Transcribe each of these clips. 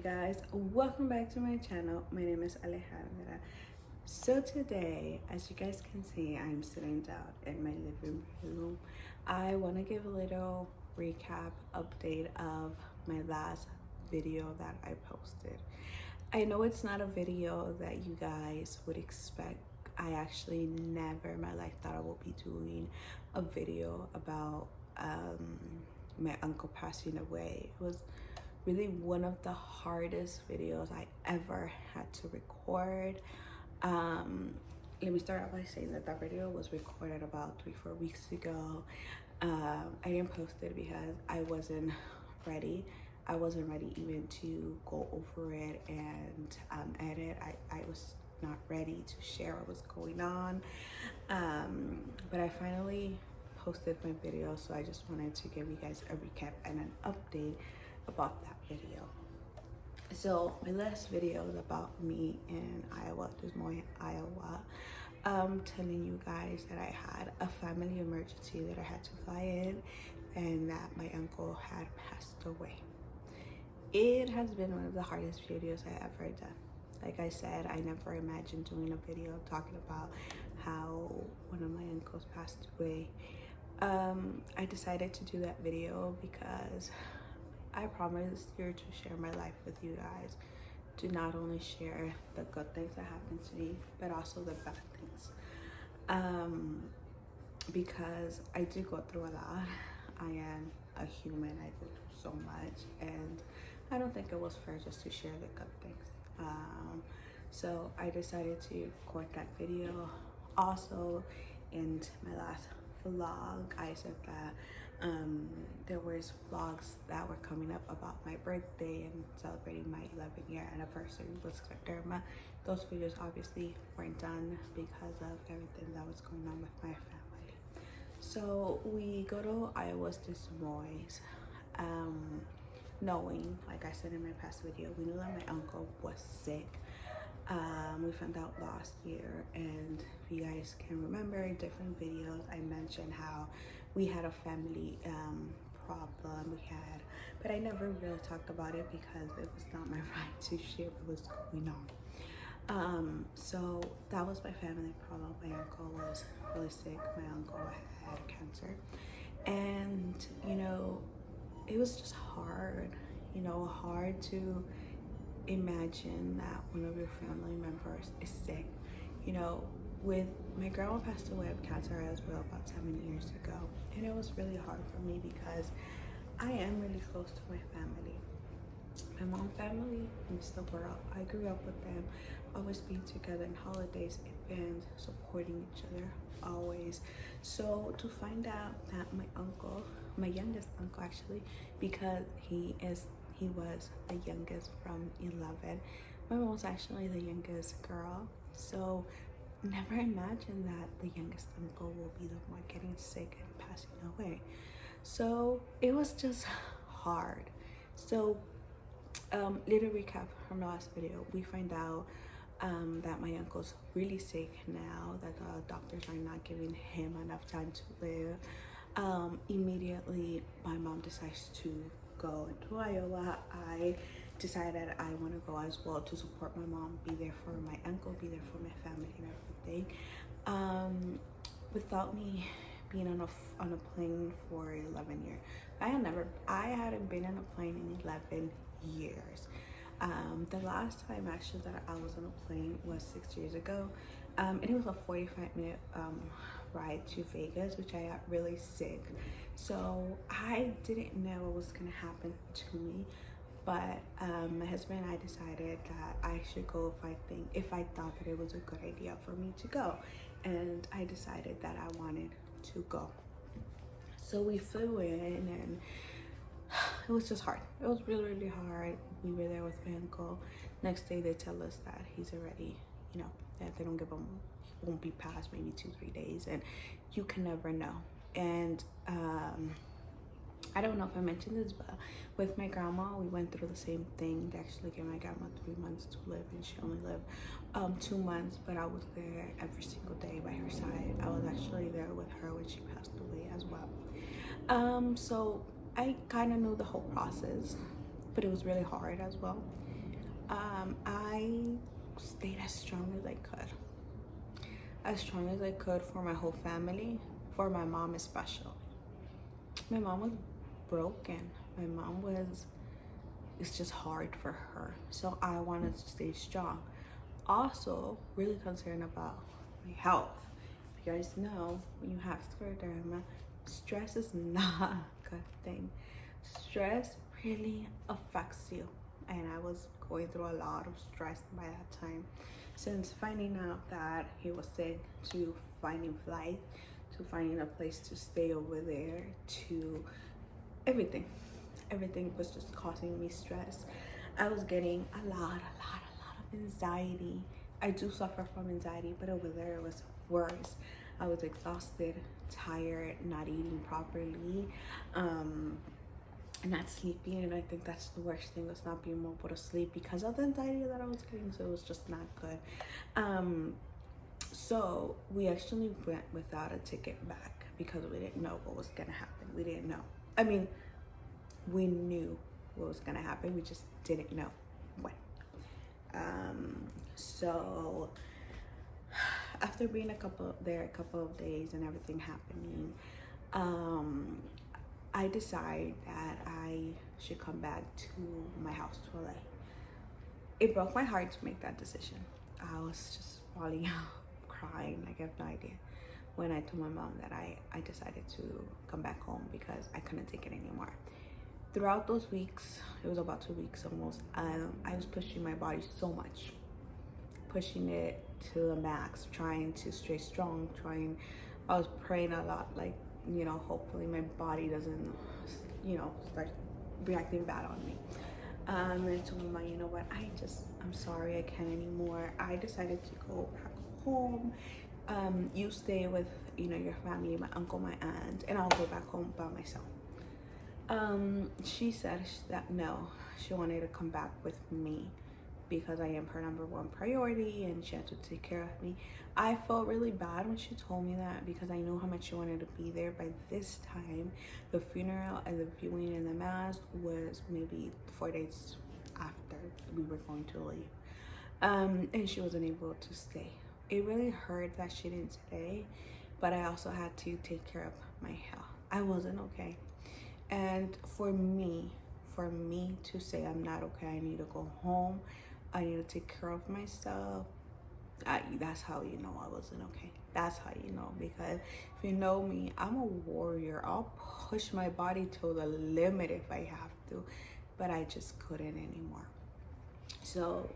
guys, welcome back to my channel. My name is Alejandra. So today, as you guys can see, I'm sitting down in my living room. I want to give a little recap update of my last video that I posted. I know it's not a video that you guys would expect. I actually never in my life thought I would be doing a video about my uncle passing away. It was really one of the hardest videos I ever had to record. Let me start off by saying that video was recorded about 3-4 weeks ago. I didn't post it because I wasn't ready. I wasn't ready even to go over it and edit. I was not ready to share what was going on. But I finally posted my video, so I just wanted to give you guys a recap and an update about that video. So my last video was about me in Iowa, Des Moines, Iowa. Telling you guys that I had a family emergency, that I had to fly in, and that my uncle had passed away. It has been one of the hardest videos I ever done. Like I said, I never imagined doing a video talking about how one of my uncles passed away. I decided to do that video because I promised here to share my life with you guys, to not only share the good things that happened to me, but also the bad things. Because I do go through a lot. I am a human, I go through so much, and I don't think it was fair just to share the good things. So I decided to record that video. Also, in my last vlog, I said that there was vlogs that were coming up about my birthday and celebrating my 11-year anniversary with Scleroderma. Those videos obviously weren't done because of everything that was going on with my family. So we go to Iowa's Des Moines, knowing, like I said in my past video, we knew that my uncle was sick. We found out last year, and if you guys can remember in different videos, I mentioned how we had a family problem but I never really talked about it because it was not my right to share what was going on. So that was my family problem. My uncle was really sick. My uncle had cancer, and it was just hard, hard to imagine that one of your family members is sick. With my grandma passed away of cancer as well about 7 years ago, and it was really hard for me because I am really close to my family. My mom's family means the world. I grew up with them, always being together in holidays, events, supporting each other, always. So to find out that my uncle, my youngest uncle actually, because he was the youngest from 11. My mom was actually the youngest girl, so never imagined that the youngest uncle will be the one getting sick and passing away. So it was just hard. So little recap from the last video, we find out that my uncle's really sick now, that the doctors are not giving him enough time to live. Immediately my mom decides to go into Iowa. I decided I want to go as well to support my mom, be there for my uncle, be there for my family and everything. Without me being on a plane for 11 years, I hadn't been on a plane in 11 years. The last time actually that I was on a plane was 6 years ago, and it was a 45-minute ride to Vegas, which I got really sick. So I didn't know what was gonna happen to me, but my husband and I decided that I should go if I thought that it was a good idea for me to go, and I decided that I wanted to go. So we flew in, and it was just hard. It was really, really hard. We were there with my uncle. Next day they tell us that he's already, that they don't give him, he won't be past maybe 2-3 days, and you can never know. And I don't know if I mentioned this, but with my grandma, we went through the same thing. They actually gave my grandma 3 months to live, and she only lived 2 months, but I was there every single day by her side. I was actually there with her when she passed away as well. So I kind of knew the whole process. but it was really hard as well. I stayed as strong as I could, as strong as I could for my whole family, for my mom especially. My mom was broken. My mom was, it's just hard for her. So I wanted to stay strong. Also, really concerned about my health. If you guys know, when you have scleroderma, stress is not a good thing. Stress really affects you. And I was going through a lot of stress by that time. Since finding out that he was sick, to finding flight, to finding a place to stay over there, to everything. Everything was just causing me stress. I was getting a lot of anxiety. I do suffer from anxiety, but over there it was worse. I was exhausted, tired, not eating properly, not sleeping, and I think that's the worst thing, was not being able to sleep because of the anxiety that I was getting. So it was just not good. So we actually went without a ticket back because we didn't know what was gonna happen. We didn't know. I mean, we knew what was gonna happen. We just didn't know when. So after being a couple of days and everything happening, I decided that I should come back to my house to LA. It broke my heart to make that decision. I was just falling out, crying. Like, I have no idea. When I told my mom that I decided to come back home because I couldn't take it anymore. Throughout those weeks, it was about 2 weeks almost, I was pushing my body so much. Pushing it to the max, trying to stay strong, I was praying a lot, like, you know, hopefully my body doesn't, you know, start reacting bad on me. And I told my mom, you know what, I'm sorry, I can't anymore. I decided to go back home. You stay with, you know, your family, my uncle, my aunt, and I'll go back home by myself. She said that no, she wanted to come back with me because I am her number one priority and she had to take care of me. I felt really bad when she told me that because I know how much she wanted to be there. By this time, the funeral and the viewing and the mass was maybe 4 days after we were going to leave. And she wasn't able to stay. It really hurt that she didn't stay, but I also had to take care of my health. I wasn't okay. And for me to say I'm not okay, I need to go home, I need to take care of myself, that's how you know I wasn't okay. That's how you know, because if you know me, I'm a warrior. I'll push my body to the limit if I have to, but I just couldn't anymore. So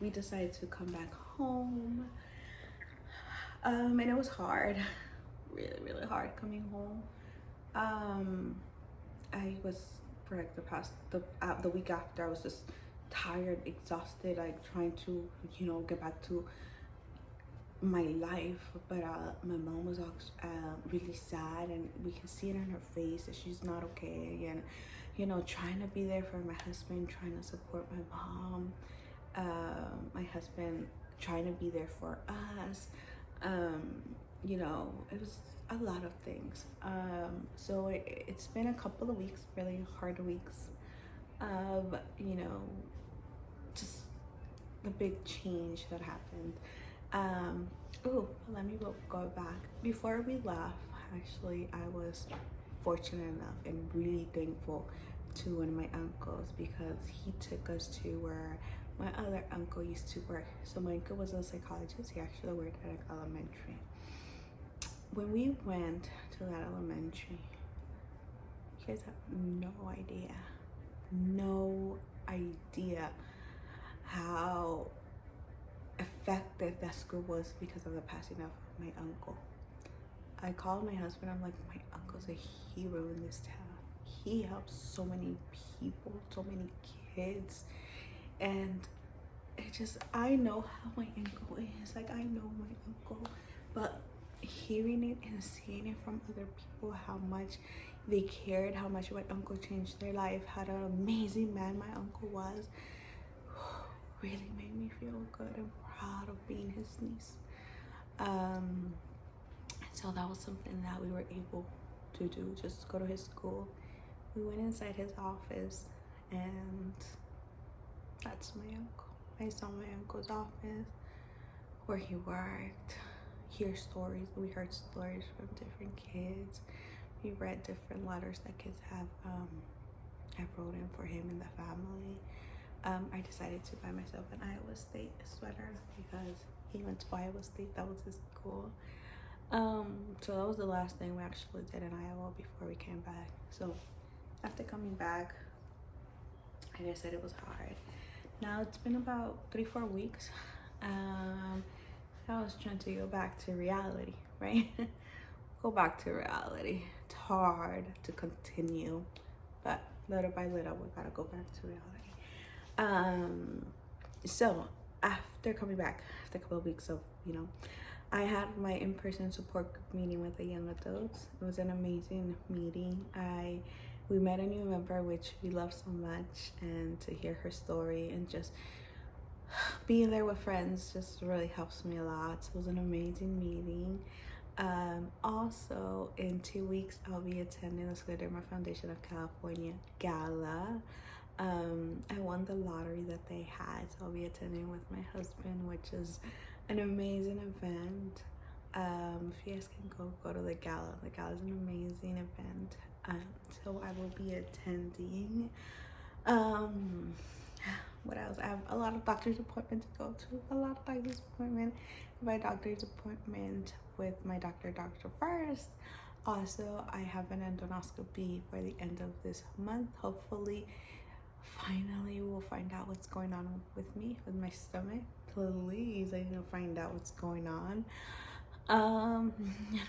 we decided to come back home, and it was hard, really hard coming home. I was, for like the week after, I was just tired, exhausted, like trying to, you know, get back to my life. But my mom was really sad, and we can see it in her face that she's not okay, and, you know, trying to be there for my husband, trying to support my mom, my husband trying to be there for us. You know, it was a lot of things. So it's been a couple of weeks, really hard weeks of, you know, just the big change that happened. Let me go back. Before we left, actually, I was fortunate enough and really thankful to one of my uncles because he took us to where my other uncle used to work. So my uncle was a psychologist. He actually worked at an elementary. When we went to that elementary, you guys have no idea how effective that school was because of the passing of my uncle. I called my husband. I'm like, my uncle's a hero in this town. He helps so many people, so many kids, and it just, I know how my uncle is. Like, I know my uncle, but hearing it and seeing it from other people, how much they cared, how much my uncle changed their life, how an amazing man my uncle was, really made me feel good and proud of being his niece. So that was something that we were able to do, just go to his school. We went inside his office and that's my uncle. I saw my uncle's office where he worked. We heard stories from different kids. We read different letters that kids have wrote in for him and the family. I decided to buy myself an Iowa State sweater because he went to Iowa State. That was his school. So that was the last thing we actually did in Iowa before we came back. So after coming back, like I said, it was hard. Now it's been about 3-4 weeks. I was trying to go back to reality, right? Go back to reality. It's hard to continue, but little by little we gotta go back to reality. So after coming back, after a couple of weeks of, I had my in-person support group meeting with the young adults. It was an amazing meeting. We met a new member, which we love so much, and to hear her story and just being there with friends just really helps me a lot. So it was an amazing meeting. Also, in 2 weeks, I'll be attending the Scleroderma Foundation of California Gala. I won the lottery that they had, so I'll be attending with my husband, which is an amazing event. If you guys can go to the gala. The gala is an amazing event. So I will be attending. What else? I have a lot of doctor's appointments to go to. My doctor's appointment with my doctor first. Also, I have an endoscopy for the end of this month. Hopefully, finally, we'll find out what's going on with me, with my stomach. Please, I need to find out what's going on. And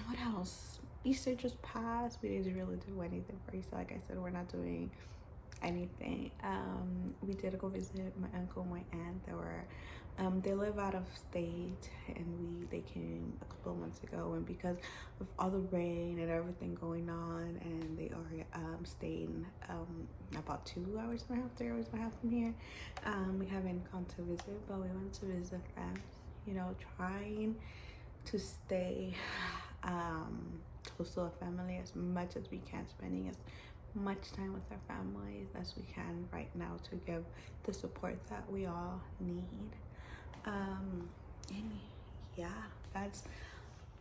what else? Easter just passed. We didn't really do anything for Easter. Like I said, we're not doing anything. We did go visit my uncle and my aunt. They live out of state, and they came a couple of months ago, and because of all the rain and everything going on, and they are staying about 2 hours and a half, 3 hours and a half from here. We haven't gone to visit, but we went to visit them, trying to stay close to our family as much as we can, spending as much time with our families as we can right now to give the support that we all need. And yeah, that's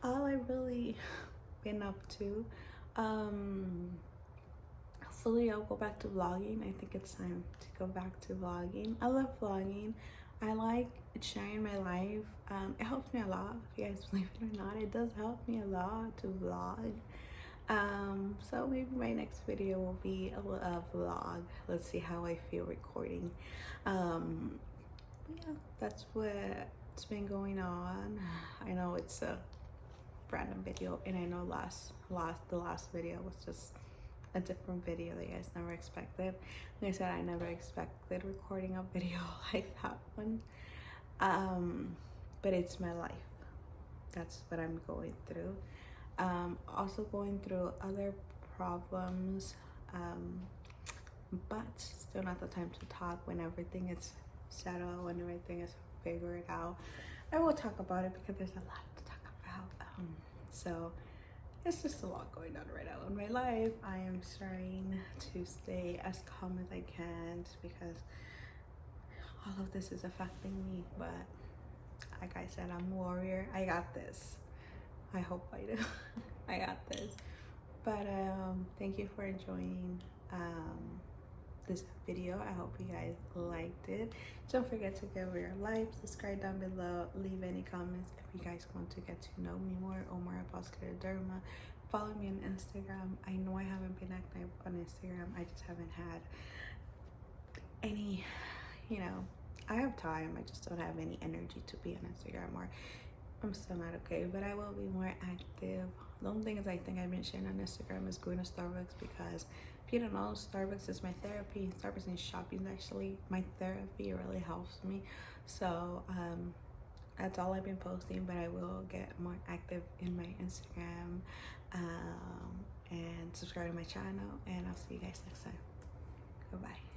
all I've really been up to. Hopefully I'll go back to vlogging. I think it's time to go back to vlogging. I love vlogging. I like sharing my life. It helps me a lot. If you guys believe it or not, it does help me a lot to vlog. So maybe my next video will be a vlog. Let's see how I feel recording. Yeah, that's what's been going on. I know it's a random video, and I know the last video was just a different video that you guys never expected. Like I said, I never expected recording a video like that one. But it's my life. That's what I'm going through. Also going through other problems, but still not the time to talk. When everything is settled, when everything is figured out, I will talk about it because there's a lot to talk about. So it's just a lot going on right now in my life. I am trying to stay as calm as I can because all of this is affecting me, but like I said, I'm a warrior. I got this. I hope I do. I got this. But thank you for enjoying this video. I hope you guys liked it. Don't forget to give your like, subscribe down below, leave any comments if you guys want to get to know me more or more about Scleroderma. Follow me on Instagram. I know I haven't been active on Instagram. I just haven't had any, I have time. I just don't have any energy to be on Instagram, or I'm still not okay, but I will be more active. The only thing is I think I've been sharing on Instagram is going to Starbucks, because if you don't know, Starbucks is my therapy. Starbucks and shopping is actually my therapy. It really helps me. So that's all I've been posting, but I will get more active in my Instagram, and subscribe to my channel, and I'll see you guys next time. Goodbye.